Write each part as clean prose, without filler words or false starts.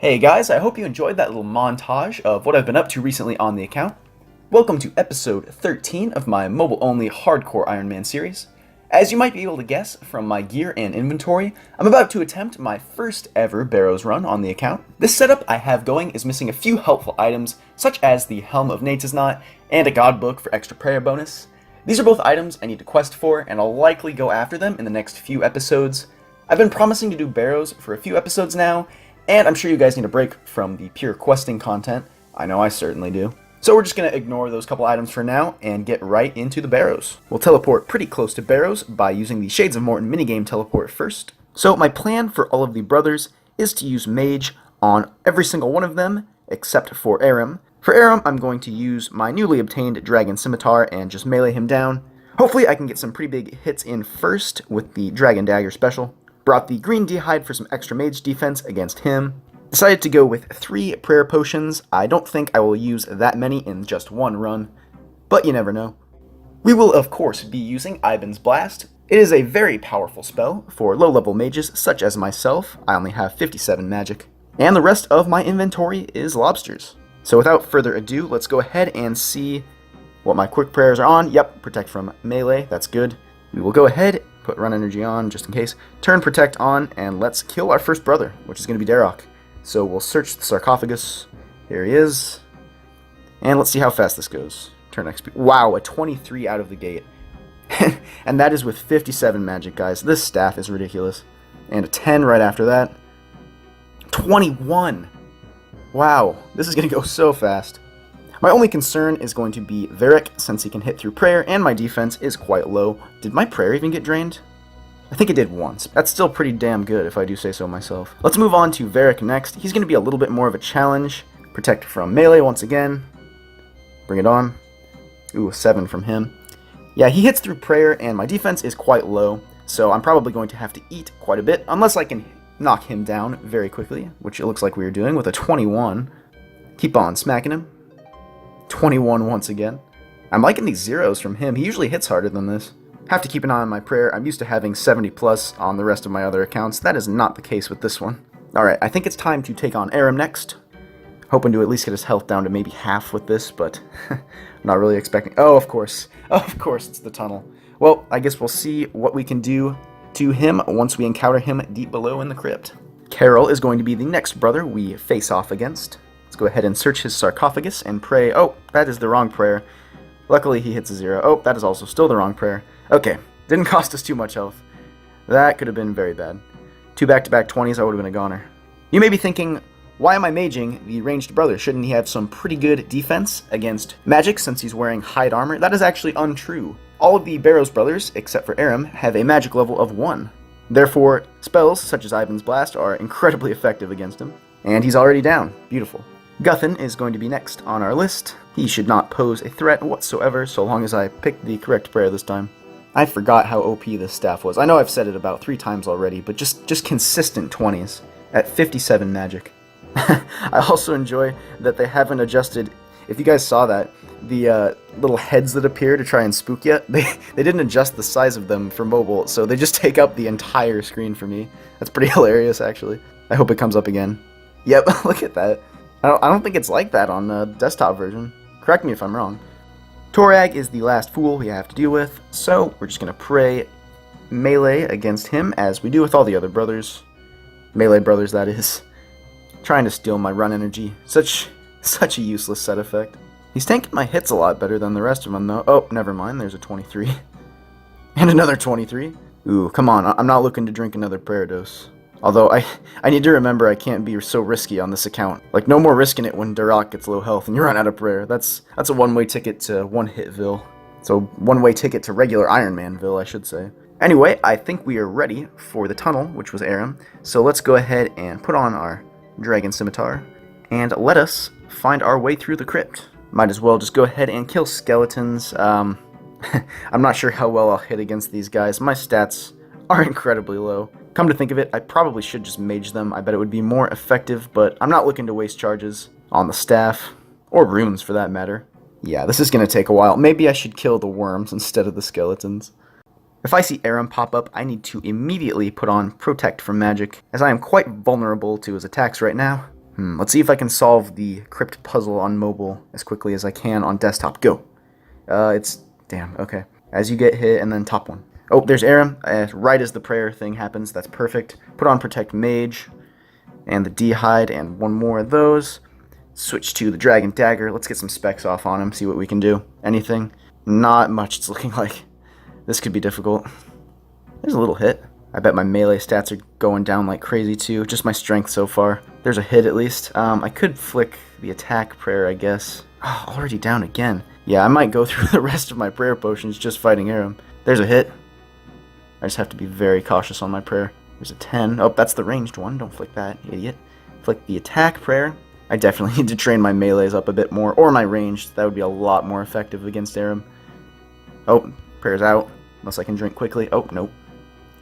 Hey guys, I hope you enjoyed that little montage of what I've been up to recently on the account. Welcome to episode 13 of my mobile only hardcore Iron Man series. As you might be able to guess from my gear and inventory, I'm about to attempt my first ever Barrows run on the account. This setup I have going is missing a few helpful items, such as the Helm of Nate's Knot and a god book for extra prayer bonus. These are both items I need to quest for, and I'll likely go after them in the next few episodes. I've been promising to do Barrows for a few episodes now, and I'm sure you guys need a break from the pure questing content. I know I certainly do. So we're just going to ignore those couple items for now and get right into the Barrows. We'll teleport pretty close to Barrows by using the Shades of Morton minigame teleport first. So my plan for all of the brothers is to use Mage on every single one of them except for Aram. For Aram, I'm going to use my newly obtained Dragon Scimitar and just melee him down. Hopefully I can get some pretty big hits in first with the Dragon Dagger special. Brought the green D'hide for some extra mage defense against him. Decided to go with 3 prayer potions. I don't think I will use that many in just one run, but you never know. We will of course be using Ivan's Blast. It is a very powerful spell for low-level mages such as myself. I only have 57 magic. And the rest of my inventory is lobsters. So without further ado, let's go ahead and see what my quick prayers are on. Yep, protect from melee, that's good. We will go ahead, put run energy on just in case, turn protect on, and let's kill our first brother, which is going to be Darok. So we'll search the sarcophagus. Here he is. And let's see how fast this goes. Turn XP. Wow, a 23 out of the gate. And that is with 57 magic, guys. This staff is ridiculous. And a 10 right after that. 21! Wow, this is going to go so fast. My only concern is going to be Varric, since he can hit through prayer, and my defense is quite low. Did my prayer even get drained? I think it did once. That's still pretty damn good, if I do say so myself. Let's move on to Varric next. He's going to be a little bit more of a challenge. Protect from melee once again. Bring it on. Ooh, 7 from him. Yeah, he hits through prayer, and my defense is quite low, so I'm probably going to have to eat quite a bit, unless I can knock him down very quickly, which it looks like we are doing with a 21. Keep on smacking him. 21 once again. I'm liking these zeros from him. He usually hits harder than this. Have to keep an eye on my prayer. I'm used to having 70 plus on the rest of my other accounts. That is not the case with this one. Alright, I think it's time to take on Aram next. Hoping to at least get his health down to maybe half with this, but not really expecting... Oh, of course. Of course, it's the tunnel. Well, I guess we'll see what we can do to him once we encounter him deep below in the crypt. Carol is going to be the next brother we face off against. Let's go ahead and search his sarcophagus and pray. Oh, that is the wrong prayer. Luckily, he hits a 0. Oh, that is also still the wrong prayer. Okay, didn't cost us too much health. That could have been very bad. 2 back-to-back 20s, I would have been a goner. You may be thinking, why am I maging the ranged brother? Shouldn't he have some pretty good defense against magic since he's wearing hide armor? That is actually untrue. All of the Barrows brothers, except for Aram, have a magic level of 1. Therefore, spells such as Ivan's Blast are incredibly effective against him. And he's already down. Beautiful. Guthin is going to be next on our list. He should not pose a threat whatsoever so long as I pick the correct prayer this time. I forgot how OP this staff was. I know I've said it about 3 times already, but just consistent 20s at 57 magic. I also enjoy that they haven't adjusted, if you guys saw that, the little heads that appear to try and spook you, they didn't adjust the size of them for mobile, so they just take up the entire screen for me. That's pretty hilarious, actually. I hope it comes up again. Yep, look at that. I don't think it's like that on the desktop version. Correct me if I'm wrong. Torag is the last fool we have to deal with, so we're just going to pray melee against him as we do with all the other brothers. Melee brothers, that is. Trying to steal my run energy. Such a useless set effect. He's tanking my hits a lot better than the rest of them, though. Oh, never mind, there's a 23. And another 23. Ooh, come on, I'm not looking to drink another prayer dose. Although, I need to remember I can't be so risky on this account. Like, no more risking it when Darok gets low health and you run out of prayer. That's a one-way ticket to one-hitville. So, one-way ticket to regular Iron Manville, I should say. Anyway, I think we are ready for the tunnel, which was Aram. So let's go ahead and put on our Dragon Scimitar, and let us find our way through the crypt. Might as well just go ahead and kill skeletons. I'm not sure how well I'll hit against these guys. My stats are incredibly low. Come to think of it, I probably should just mage them. I bet it would be more effective, but I'm not looking to waste charges on the staff, or runes for that matter. Yeah, this is going to take a while. Maybe I should kill the worms instead of the skeletons. If I see Aram pop up, I need to immediately put on Protect from Magic, as I am quite vulnerable to his attacks right now. Let's see if I can solve the crypt puzzle on mobile as quickly as I can on desktop. Go. Damn, okay. As you get hit, and then top one. Oh, there's Aram. Right as the prayer thing happens. That's perfect. Put on Protect Mage, and the D-Hide, and one more of those. Switch to the Dragon Dagger. Let's get some specs off on him, see what we can do. Anything? Not much. It's looking like this could be difficult. There's a little hit. I bet my melee stats are going down like crazy too. Just my strength so far. There's a hit at least. I could flick the attack prayer, I guess. Oh, already down again. Yeah, I might go through the rest of my prayer potions just fighting Aram. There's a hit. I just have to be very cautious on my prayer. There's a 10. Oh, that's the ranged one. Don't flick that, idiot. Flick the attack prayer. I definitely need to train my melees up a bit more, or my ranged. That would be a lot more effective against Aram. Oh, prayer's out. Unless I can drink quickly. Oh, nope.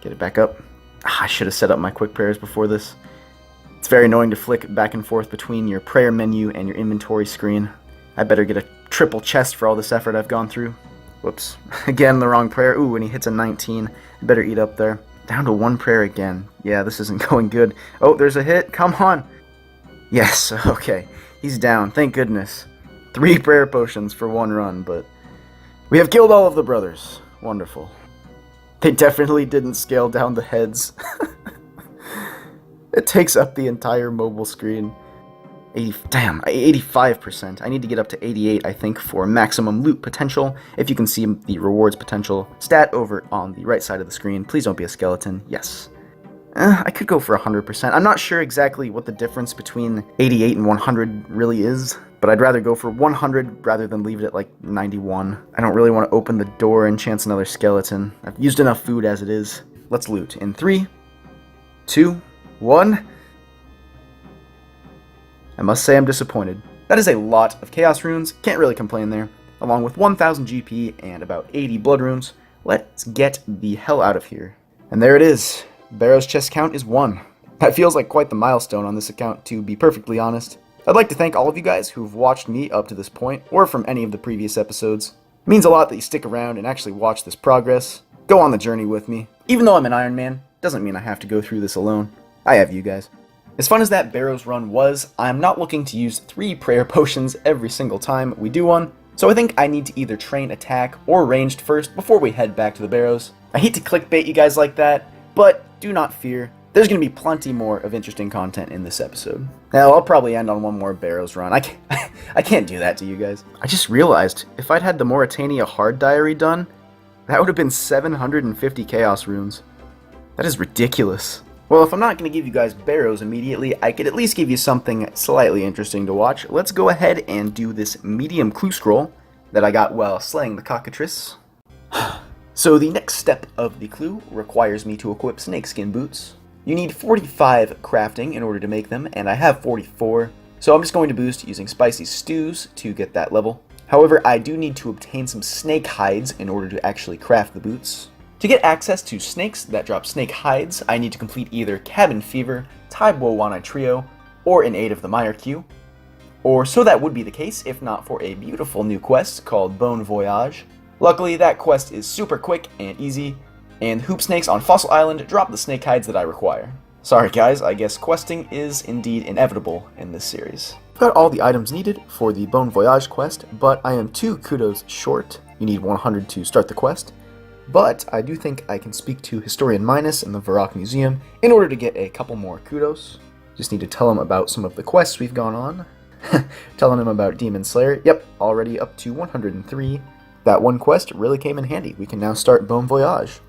Get it back up. I should have set up my quick prayers before this. It's very annoying to flick back and forth between your prayer menu and your inventory screen. I better get a triple chest for all this effort I've gone through. Whoops. Again, the wrong prayer. Ooh, and he hits a 19. I better eat up there. Down to one prayer again. Yeah, this isn't going good. Oh, there's a hit. Come on. Yes, okay. He's down. Thank goodness. 3 prayer potions for 1 run, but we have killed all of the brothers. Wonderful. They definitely didn't scale down the heads. It takes up the entire mobile screen. 85%. I need to get up to 88, I think, for maximum loot potential. If you can see the rewards potential stat over on the right side of the screen. Please don't be a skeleton. Yes. I could go for 100%. I'm not sure exactly what the difference between 88 and 100 really is, but I'd rather go for 100 rather than leave it at like 91. I don't really want to open the door and chance another skeleton. I've used enough food as it is. Let's loot. In 3, 2, 1. I must say I'm disappointed. That is a lot of Chaos Runes. Can't really complain there. Along with 1000 GP and about 80 Blood Runes. Let's get the hell out of here. And there it is. Barrows' chest count is 1. That feels like quite the milestone on this account, to be perfectly honest. I'd like to thank all of you guys who've watched me up to this point, or from any of the previous episodes. It means a lot that you stick around and actually watch this progress. Go on the journey with me. Even though I'm an Iron Man, doesn't mean I have to go through this alone. I have you guys. As fun as that Barrows run was, I'm not looking to use 3 prayer potions every single time we do one, so I think I need to either train attack or ranged first before we head back to the Barrows. I hate to clickbait you guys like that, but do not fear, there's going to be plenty more of interesting content in this episode. Now, I'll probably end on one more Barrows run. I can't do that to you guys. I just realized, if I'd had the Mauritania Hard Diary done, that would have been 750 Chaos Runes. That is ridiculous. Well, if I'm not going to give you guys Barrows immediately, I could at least give you something slightly interesting to watch. Let's go ahead and do this medium clue scroll that I got while slaying the cockatrice. So the next step of the clue requires me to equip snakeskin boots. You need 45 crafting in order to make them, and I have 44, so I'm just going to boost using spicy stews to get that level. However, I do need to obtain some snake hides in order to actually craft the boots. To get access to snakes that drop snake hides, I need to complete either Cabin Fever, Taibo Wanai Trio, or in aid of the Meyer Queue. Or so that would be the case if not for a beautiful new quest called Bon Voyage. Luckily, that quest is super quick and easy, and hoop snakes on Fossil Island drop the snake hides that I require. Sorry guys, I guess questing is indeed inevitable in this series. I've got all the items needed for the Bon Voyage quest, but I am 2 kudos short. You need 100 to start the quest. But I do think I can speak to Historian Minus in the Varrock Museum in order to get a couple more kudos. Just need to tell him about some of the quests we've gone on. Telling him about Demon Slayer. Yep, already up to 103. That one quest really came in handy. We can now start Bon Voyage.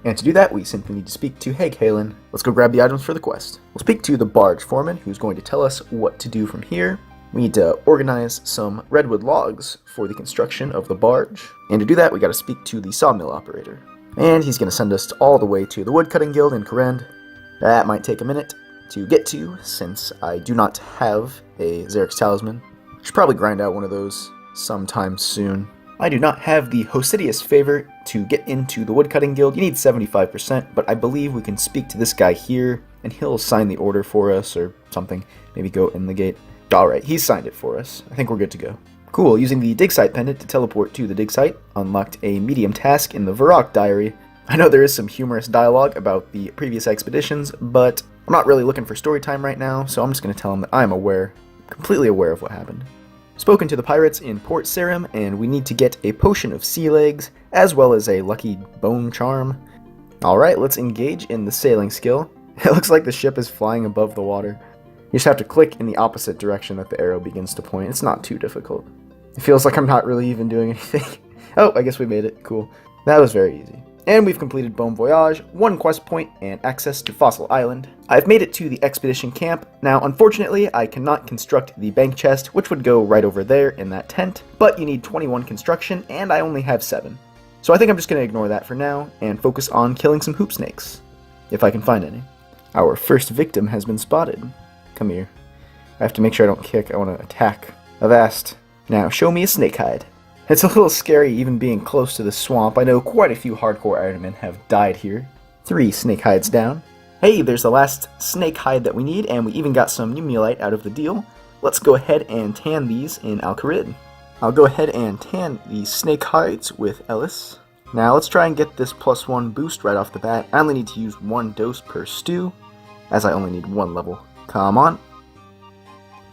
And to do that, we simply need to speak to Heghalin. Let's go grab the items for the quest. We'll speak to the barge foreman, who's going to tell us what to do from here. We need to organize some redwood logs for the construction of the barge. And to do that, we gotta speak to the sawmill operator. And he's gonna send us all the way to the woodcutting guild in Korend. That might take a minute to get to, since I do not have a Xerix talisman. Should probably grind out one of those sometime soon. I do not have the Hosidius favor to get into the woodcutting guild. You need 75%, but I believe we can speak to this guy here, and he'll sign the order for us or something. Maybe go in the gate. Alright, he's signed it for us. I think we're good to go. Cool, using the dig site pendant to teleport to the dig site, unlocked a medium task in the Varrock diary. I know there is some humorous dialogue about the previous expeditions, but I'm not really looking for story time right now, so I'm just going to tell him that I'm aware, completely aware of what happened. Spoken to the pirates in Port Sarim, and we need to get a potion of sea legs, as well as a lucky bone charm. Alright, let's engage in the sailing skill. It looks like the ship is flying above the water. You just have to click in the opposite direction that the arrow begins to point. It's not too difficult. It feels like I'm not really even doing anything. Oh, I guess we made it. Cool. That was very easy. And we've completed Bon Voyage, 1 quest point, and access to Fossil Island. I've made it to the expedition camp. Now, unfortunately, I cannot construct the bank chest, which would go right over there in that tent, but you need 21 construction, and I only have 7. So I think I'm just going to ignore that for now, and focus on killing some hoop snakes, if I can find any. Our first victim has been spotted. Come here. I have to make sure I don't kick, I want to attack. Avast. Now, show me a snake hide. It's a little scary even being close to the swamp. I know quite a few hardcore Ironmen have died here. 3 snake hides down. Hey, there's the last snake hide that we need, and we even got some Numulite out of the deal. Let's go ahead and tan these in Al-Kharid. I'll go ahead and tan these snake hides with Ellis. Now let's try and get this +1 boost right off the bat. I only need to use 1 dose per stew, as I only need 1 level. Come on.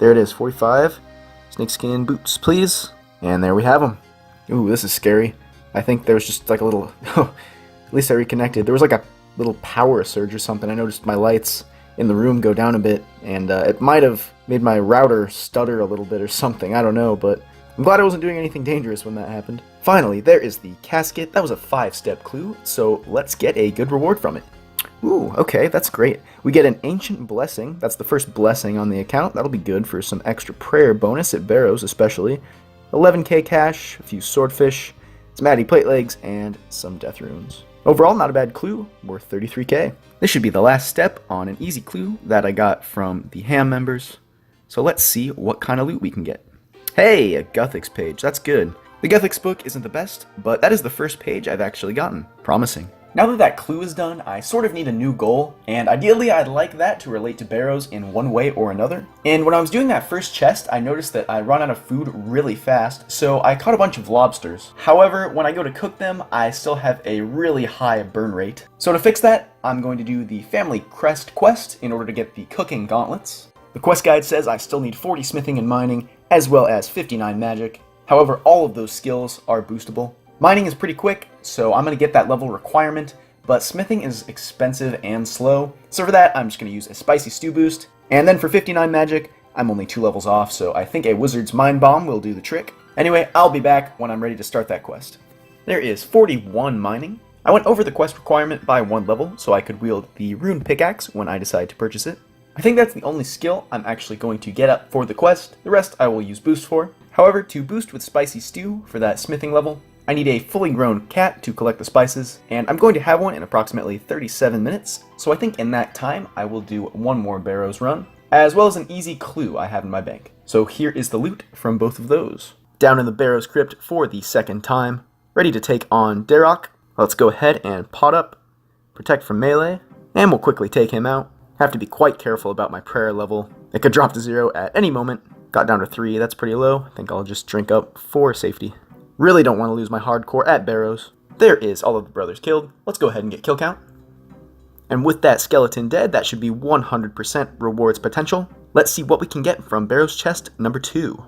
There it is, 45. Snakeskin boots, please. And there we have them. Ooh, this is scary. I think there was just like a little... at least I reconnected. There was like a little power surge or something. I noticed my lights in the room go down a bit, and it might have made my router stutter a little bit or something. I don't know, but I'm glad I wasn't doing anything dangerous when that happened. Finally, there is the casket. That was a 5-step clue, so let's get a good reward from it. Ooh, okay, that's great. We get an Ancient Blessing. That's the first blessing on the account. That'll be good for some extra prayer bonus at Barrows, especially. 11k cash, a few swordfish, some Addy plate legs, and some death runes. Overall, not a bad clue, worth 33k. This should be the last step on an easy clue that I got from the Ham members. So let's see what kind of loot we can get. Hey, a Guthix page, that's good. The Guthix book isn't the best, but that is the first page I've actually gotten. Promising. Now that that clue is done, I sort of need a new goal, and ideally I'd like that to relate to Barrows in one way or another. And when I was doing that first chest, I noticed that I run out of food really fast, so I caught a bunch of lobsters. However, when I go to cook them, I still have a really high burn rate. So to fix that, I'm going to do the Family Crest quest in order to get the cooking gauntlets. The quest guide says I still need 40 smithing and mining, as well as 59 magic. However, all of those skills are boostable. Mining is pretty quick, so I'm going to get that level requirement, but smithing is expensive and slow, so for that I'm just going to use a spicy stew boost, and then for 59 magic, I'm only 2 levels off, so I think a wizard's mind bomb will do the trick. Anyway, I'll be back when I'm ready to start that quest. There is 41 mining. I went over the quest requirement by 1 level, so I could wield the rune pickaxe when I decide to purchase it. I think that's the only skill I'm actually going to get up for the quest, the rest I will use boost for. However, to boost with spicy stew for that smithing level, I need a fully grown cat to collect the spices, and I'm going to have one in approximately 37 minutes, so I think in that time I will do 1 more Barrows run, as well as an easy clue I have in my bank. So here is the loot from both of those. Down in the Barrows crypt for the 2nd time, ready to take on Darok. Let's go ahead and pot up, protect from melee, and we'll quickly take him out. Have to be quite careful about my prayer level. It could drop to 0 at any moment. Got down to 3, that's pretty low. I think I'll just drink up for safety. Really don't want to lose my hardcore at Barrows. There is all of the brothers killed. Let's go ahead and get kill count. And with that skeleton dead, that should be 100% rewards potential. Let's see what we can get from Barrows chest number 2.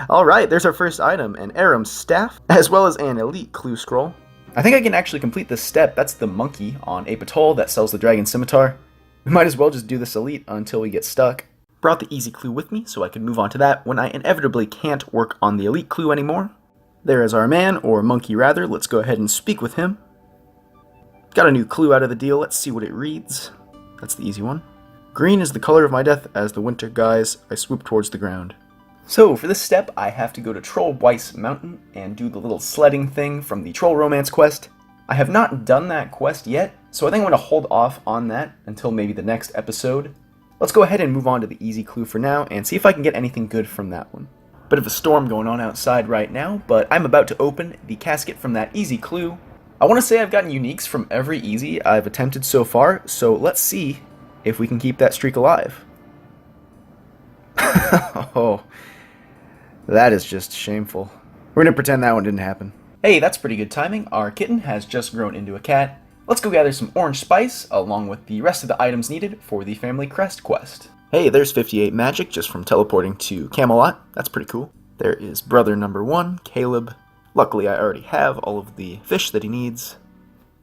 Alright, there's our first item, an Aram's staff, as well as an elite clue scroll. I think I can actually complete this step. That's the monkey on Apatol that sells the dragon scimitar. We might as well just do this elite until we get stuck. Brought the easy clue with me so I could move on to that when I inevitably can't work on the elite clue anymore. There is our man, or monkey rather. Let's go ahead and speak with him. Got a new clue out of the deal. Let's see what it reads. That's the easy one. Green is the color of my death. As the winter guys, I swoop towards the ground. So for this step, I have to go to Troll Weiss Mountain and do the little sledding thing from the Troll Romance quest. I have not done that quest yet, so I think I'm going to hold off on that until maybe the next episode. Let's go ahead and move on to the easy clue for now and see if I can get anything good from that one. Bit of a storm going on outside right now, but I'm about to open the casket from that easy clue. I want to say I've gotten uniques from every easy I've attempted so far, so let's see if we can keep that streak alive. Oh, that is just shameful. We're going to pretend that one didn't happen. Hey, that's pretty good timing. Our kitten has just grown into a cat, Let's go gather some orange spice, along with the rest of the items needed for the Family Crest quest. Hey, there's 58 magic just from teleporting to Camelot. That's pretty cool. There is brother number 1, Caleb. Luckily, I already have all of the fish that he needs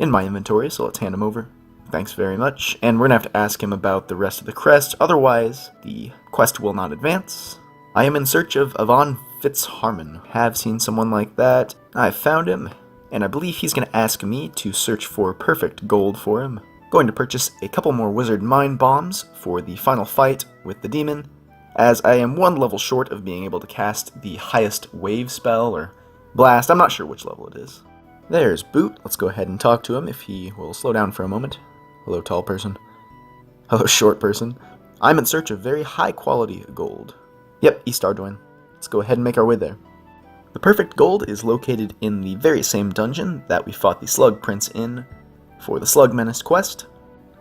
in my inventory, so let's hand him over. Thanks very much. And we're gonna have to ask him about the rest of the crest, otherwise the quest will not advance. I am in search of Avon Fitzharmon. Have seen someone like that. I've found him, and I believe he's gonna ask me to search for perfect gold for him. Going to purchase a couple more wizard mind bombs for the final fight with the demon, as I am 1 level short of being able to cast the highest wave spell, or blast, I'm not sure which level it is. There's Boot. Let's go ahead and talk to him if he will slow down for a moment. Hello, tall person. Hello, short person. I'm in search of very high quality gold. Yep, East Ardoin. Let's go ahead and make our way there. The perfect gold is located in the very same dungeon that we fought the Slug Prince in for the Slug Menace quest.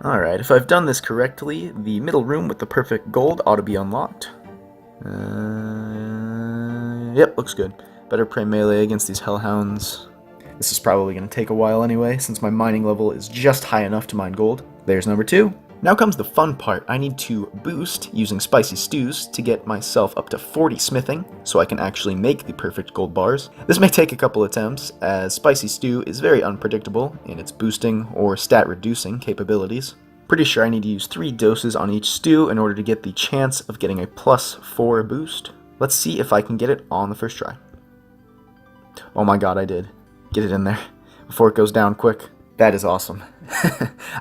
Alright, if I've done this correctly, the middle room with the perfect gold ought to be unlocked. Yep, looks good. Better pray melee against these hellhounds. This is probably going to take a while anyway, since my mining level is just high enough to mine gold. There's number 2. Now comes the fun part. I need to boost using spicy stews to get myself up to 40 smithing, so I can actually make the perfect gold bars. This may take a couple attempts, as spicy stew is very unpredictable in its boosting or stat reducing capabilities. Pretty sure I need to use 3 doses on each stew in order to get the chance of getting a +4 boost. Let's see if I can get it on the first try. Oh my god, I did. Get it in there before it goes down quick. That is awesome.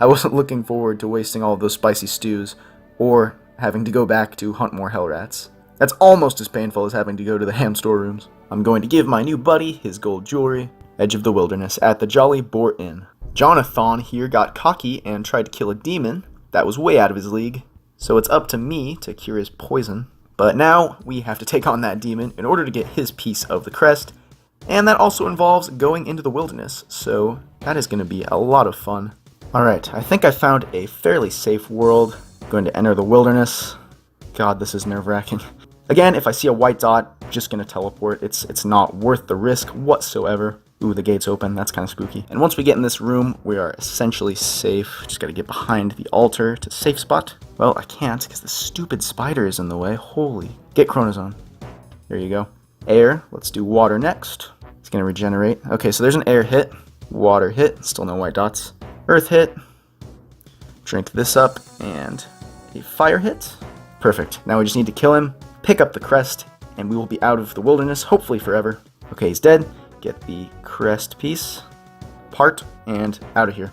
I wasn't looking forward to wasting all of those spicy stews, or having to go back to hunt more hell rats. That's almost as painful as having to go to the ham storerooms. I'm going to give my new buddy his gold jewelry, Edge of the Wilderness, at the Jolly Boar Inn. Jonathan here got cocky and tried to kill a demon that was way out of his league, so it's up to me to cure his poison. But now we have to take on that demon in order to get his piece of the crest, and that also involves going into the wilderness, so that is going to be a lot of fun. Alright, I think I found a fairly safe world. I'm going to enter the wilderness. God, this is nerve-wracking. Again, if I see a white dot, I'm just going to teleport. It's not worth the risk whatsoever. Ooh, the gate's open. That's kind of spooky. And once we get in this room, we are essentially safe. Just got to get behind the altar to safe spot. Well, I can't because the stupid spider is in the way. Holy. Get Chronozone. There you go. Air. Let's do water next. It's going to regenerate. Okay, so there's an air hit. Water hit. Still no white dots. Earth hit. Drink this up. And a fire hit. Perfect. Now we just need to kill him, pick up the crest, and we will be out of the wilderness, hopefully forever. Okay, he's dead. Get the crest piece, part, and out of here.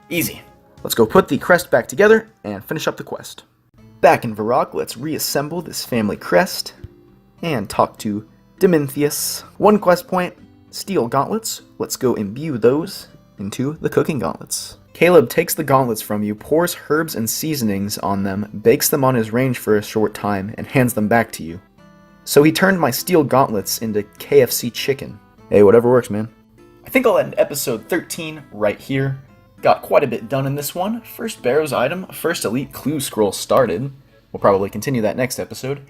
Easy. Let's go put the crest back together and finish up the quest. Back in Varrock, let's reassemble this family crest and talk to Dominthius. 1 quest point, steel gauntlets. Let's go imbue those into the cooking gauntlets. Caleb takes the gauntlets from you, pours herbs and seasonings on them, bakes them on his range for a short time, and hands them back to you. So he turned my steel gauntlets into KFC chicken. Hey, whatever works, man. I think I'll end episode 13 right here. Got quite a bit done in this one. First Barrows item, first elite clue scroll started. We'll probably continue that next episode.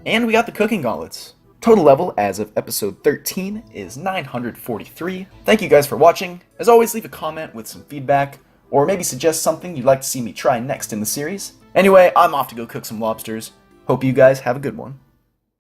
And we got the cooking gauntlets. Total level as of episode 13 is 943. Thank you guys for watching. As always, leave a comment with some feedback, or maybe suggest something you'd like to see me try next in the series. Anyway, I'm off to go cook some lobsters. Hope you guys have a good one.